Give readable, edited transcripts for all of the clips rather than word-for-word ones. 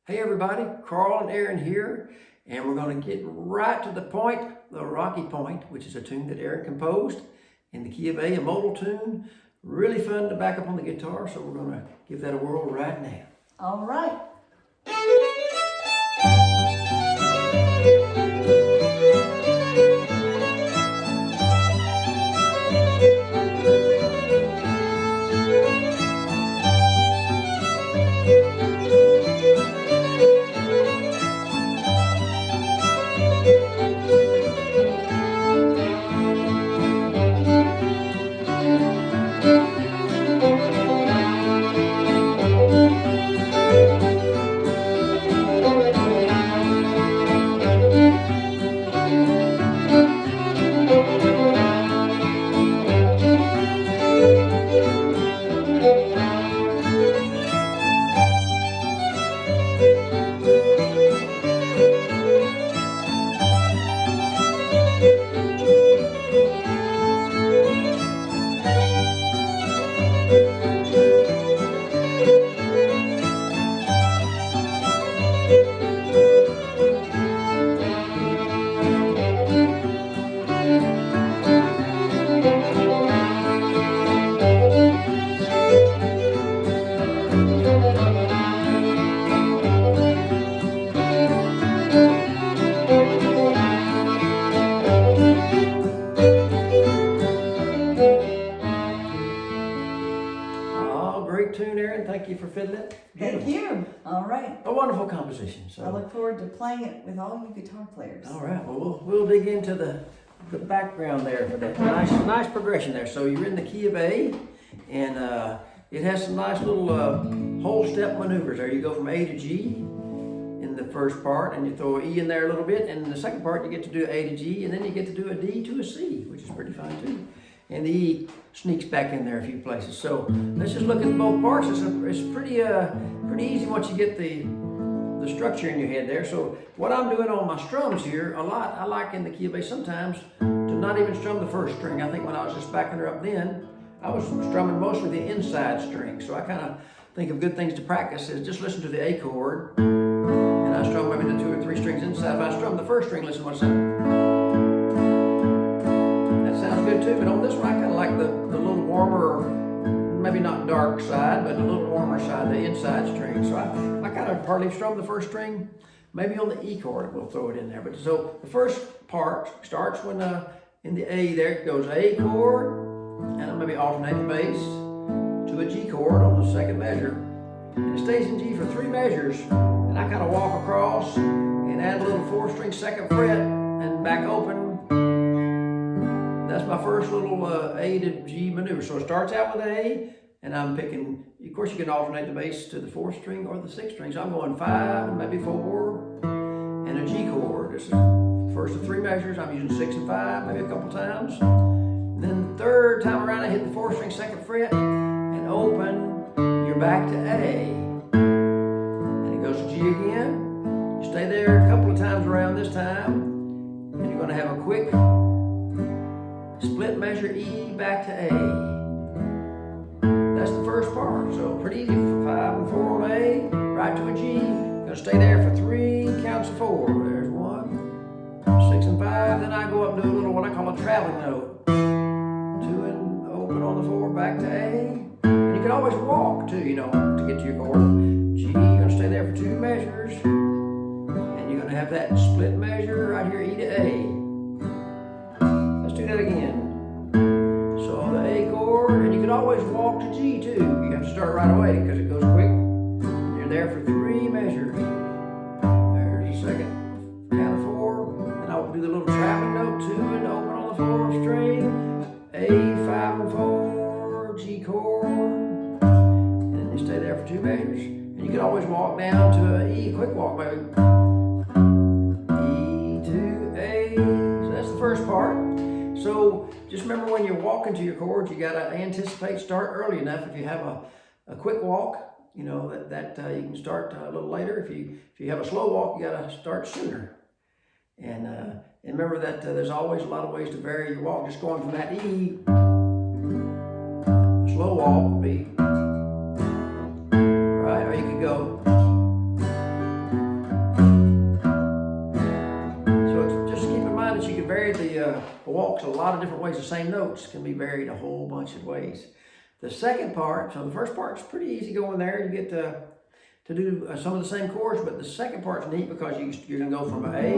Hey everybody, Carl and Erynn here, and we're going to get right to the point, the Rocky Point, which is a tune that Erynn composed in the key of A, a modal tune. Really fun to back up on the guitar, so we're going to give that a whirl right now. All right. Great tune, Erynn. Thank you for fiddling. Thank you. All right. A wonderful composition. So I look forward to playing it with all you guitar players. all right. Well, we'll dig into the background there for that. Nice progression there. So you're in the key of A, and it has some nice little whole step maneuvers there. You go from A to G in the first part, and you throw an E in there a little bit, and in the second part you get to do A to G, and then you get to do a D to a C, which is pretty fun too. And the E sneaks back in there a few places. So let's just look at both parts. It's pretty easy once you get the structure in your head there. So what I'm doing on my strums here a lot, I like in the key of A sometimes to not even strum the first string. I think when I was just backing her up then, I was strumming mostly the inside string. So I kind of think of good things to practice is just listen to the A chord, and I strum maybe the 2 or 3 strings inside. If I strum the first string, listen to what it sounds. Sounds good too, but on this one I kind of like the little warmer, maybe not dark side, but a little warmer side, the inside string. So I kind of partly strum the first string, maybe on the E chord we'll throw it in there. But so the first part starts when in the A there, it goes A chord, and I'll maybe alternate the bass to a G chord on the second measure. And it stays in G for 3 measures, and I kind of walk across and add a little 4th-string 2nd fret and back open. That's my first little A to G maneuver. So it starts out with A, and I'm picking, of course you can alternate the bass to the 4th string or the 6th string. So I'm going 5 and maybe 4 and a G chord. This is the first of 3 measures. I'm using 6 and 5 maybe a couple times. And then the third time around I hit the 4th string 2nd fret and open, you're back to A. And it goes to G again. You stay there a couple of times around this time, and you're going to have a quick split measure E back to A. That's the first part. So pretty easy. 5 and 4 on A, right to a G. Gonna stay there for 3 counts of 4. There's 1, 6 and 5. Then I go up and do a little what I call a traveling note. 2 and open on the 4, back to A. And you can always walk too, to get to your chord. G, you're gonna stay there for 2 measures. And you're gonna have that split measure right here, E to A. Let's do that again. So the A chord, and you can always walk to G too. You have to start right away because it goes quick. You're there for 3 measures. There's a second count of 4. And I'll do the little traveling note, 2 and open on the 4th string. A, 5 and 4, G chord. And then you stay there for 2 measures. And you can always walk down to an E, quick walk maybe. E to A. So that's the first part. So just remember when you're walking to your chords, you gotta anticipate, start early enough. If you have a quick walk, that you can start a little later. If you have a slow walk, you gotta start sooner. And remember that there's always a lot of ways to vary your walk. Just going from that E, a slow walk would be right, or you could go walks a lot of different ways. The same notes can be varied a whole bunch of ways. The second part, so the first part's pretty easy going there. You get to do some of the same chords, but the second part's neat because you're going to go from an A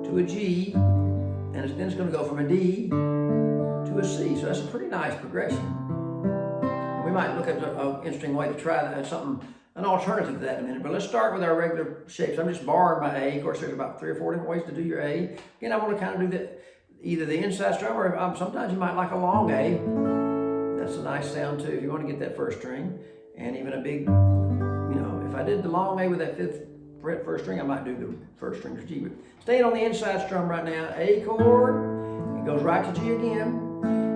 to a G, and then it's going to go from a D to a C. So that's a pretty nice progression. And we might look at an interesting way to try that, an alternative to that in a minute. But let's start with our regular shapes. I'm just borrowing my A. Of course, there's about 3 or 4 different ways to do your A. Again, I want to kind of do either the inside strum, or sometimes you might like a long A. That's a nice sound too if you want to get that first string. And even a big, if I did the long A with that 5th fret first string, I might do the first string to G. But staying on the inside strum right now, A chord, it goes right to G again.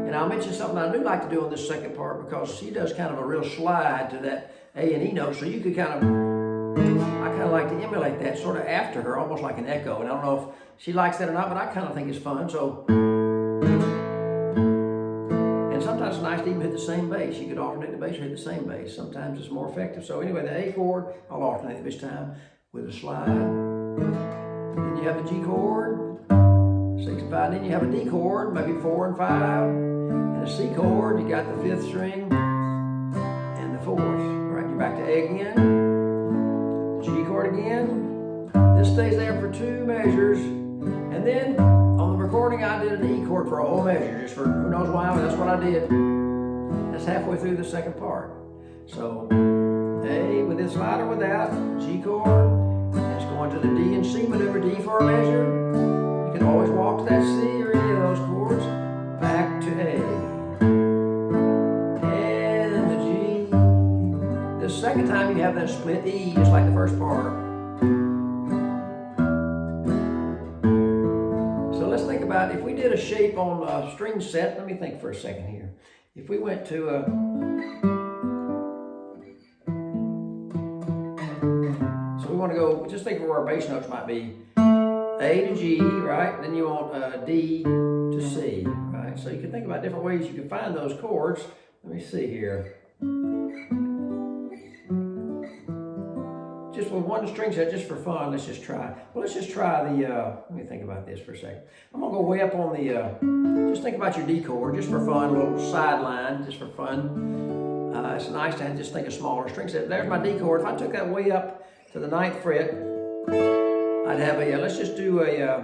And I'll mention something I do like to do on this second part because she does kind of a real slide to that A and E note. So you could I kind of like to emulate that sort of after her, almost like an echo. And I don't know if she likes that or not, but I kind of think it's fun. So, and sometimes it's nice to even hit the same bass. You could alternate the bass or hit the same bass. Sometimes it's more effective. So anyway, the A chord, I'll alternate it this time with a slide. Then you have the G chord, 6 and 5. Then you have a D chord, maybe 4 and 5. And a C chord, you got the 5th string and the 4th. All right, you're back to A again. G chord again. This stays there for 2 measures. And then on the recording, I did an E chord for a whole measure, just for who knows why, but that's what I did. That's halfway through the second part. So A with this slide or without, G chord, and it's going to the D and C maneuver, D for a measure. You can always walk to that C or any of those chords, back to A. And the G. The second time you have that split E, just like the first part. If we did a shape on a string set, let me think for a second here. If we went to so we want to go, just think of where our bass notes might be. A to G, right? Then you want D to C, right? So you can think about different ways you can find those chords. Let me see here. Just with one string set, just for fun, let's just try. Well, let's just try the, let me think about this for a second. I'm gonna go way up on the, just think about your D chord, just for fun, a little sideline, just for fun. It's nice to just think of smaller string set. There's my D chord. If I took that way up to the 9th fret, I'd have let's just do a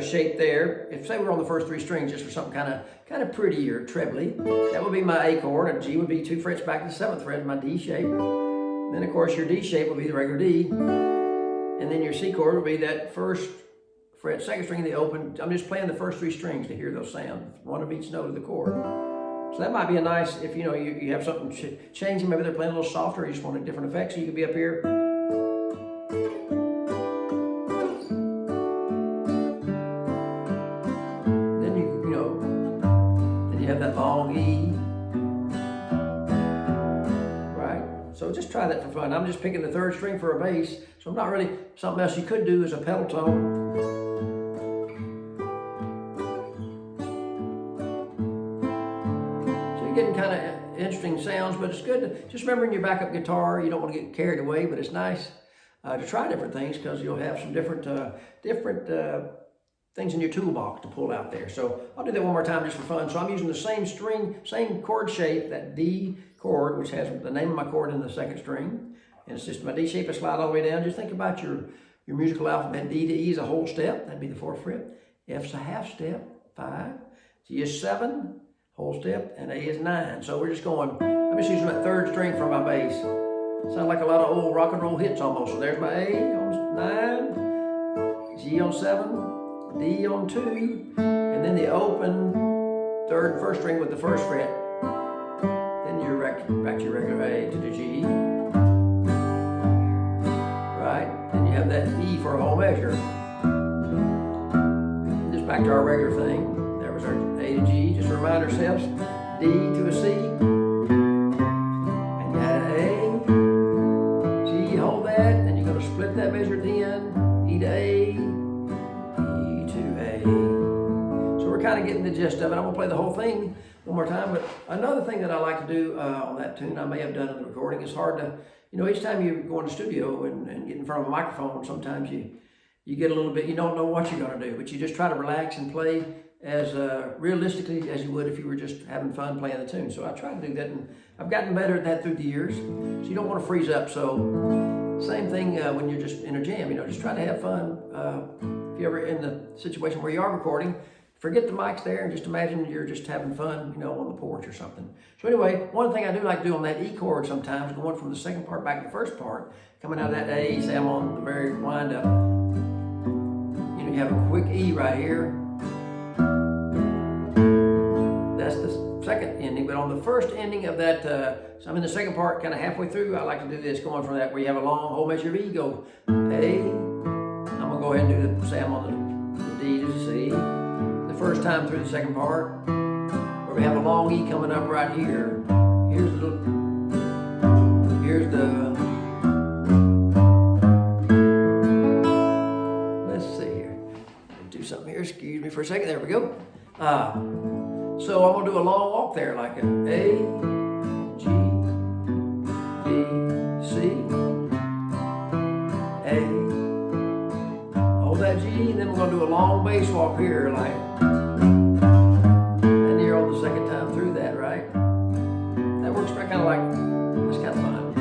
shape there. If say we're on the first 3 strings, just for something kind of pretty or trebly, that would be my A chord, and G would be 2 frets back to the 7th fret, my D shape. Then of course your D shape will be the regular D, and then your C chord will be that 1st fret, 2nd string, the open. I'm just playing the first 3 strings to hear those sounds, one of each note of the chord. So that might be a nice, if you have something changing, maybe they're playing a little softer, or you just want a different effect, so you could be up here. Then then you have that long E. So just try that for fun. I'm just picking the 3rd string for a bass, so I'm not really, something else you could do is a pedal tone. So you're getting kind of interesting sounds, but it's good to, just remember in your backup guitar, you don't want to get carried away, but it's nice to try different things because you'll have some different things in your toolbox to pull out there. So I'll do that one more time just for fun. So I'm using the same chord shape, that D chord, which has the name of my chord in the 2nd string. And it's just my D shape, I slide all the way down. Just think about your musical alphabet. D to E is a whole step, that'd be the 4th fret. F's a half step, 5. G is 7, whole step, and A is 9. So we're just going, I'm just using that 3rd string for my bass. Sounds like a lot of old rock and roll hits almost. So there's my A on 9, G on 7, D on 2, and then the open 3rd, 1st string with the 1st fret. Then you're back to your regular A to the G. Right? Then you have that E for a whole measure. Just back to our regular thing. There was our A to G. Just to remind ourselves, D to a C. And you had an A. G, hold that. Then you're going to split that measure at the end. E to A. Kind of getting the gist of it. I'm gonna play the whole thing one more time. But another thing that I like to do on that tune, I may have done in the recording, it's hard to, each time you go in the studio and get in front of a microphone, sometimes you get a little bit, you don't know what you're going to do, but you just try to relax and play as realistically as you would if you were just having fun playing the tune. So I try to do that, and I've gotten better at that through the years. So you don't want to freeze up. So same thing when you're just in a jam, just try to have fun. If you're ever in the situation where you are recording, forget the mics there and just imagine you're just having fun, on the porch or something. So anyway, one thing I do like to do on that E chord sometimes, going from the second part back to the first part, coming out of that A, say I'm on the very wind up. You have a quick E right here. That's the second ending, but on the first ending of that, so I'm in the second part, kind of halfway through, I like to do this, going from that where you have a long whole measure of E, go A. I'm gonna go ahead and do the, say I'm on the D to C. The first time through the second part, where we have a long E coming up right here. Here's the, let's see here. Do something here, excuse me for a second, there we go. So I'm gonna do a long walk there, like an A, G, B, C, A. Hold that G, and then we're gonna do a long bass walk here, like, and you're on the second time through that, right? That works kind of like, it's kind of fun.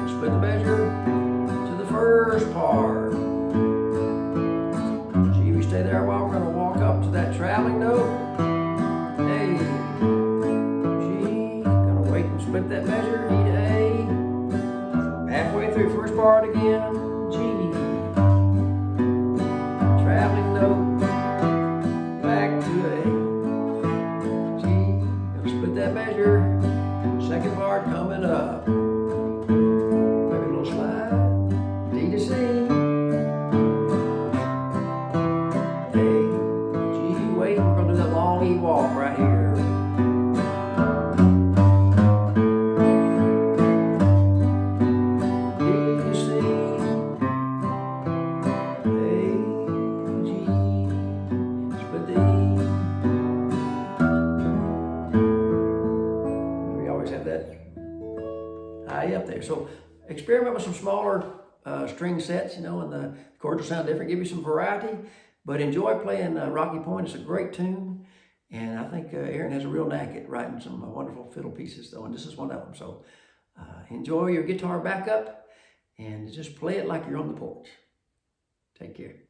Split the measure to the first part. Stay there a while. We're going to walk up to that traveling note. A, G. Going to wait and split that measure. E to A. Halfway through first part again. G. Traveling note. Back to A. G. Going to split that measure. Second part coming up. Maybe a little slide. D to C. Walk right here. D, C, A, G, split the E. We always have that high up there. So experiment with some smaller string sets, and the chords will sound different, give you some variety, but enjoy playing Rocky Point. It's a great tune. And I think Erynn has a real knack at writing some wonderful fiddle pieces, though, and this is one of them. So enjoy your guitar backup and just play it like you're on the porch. Take care.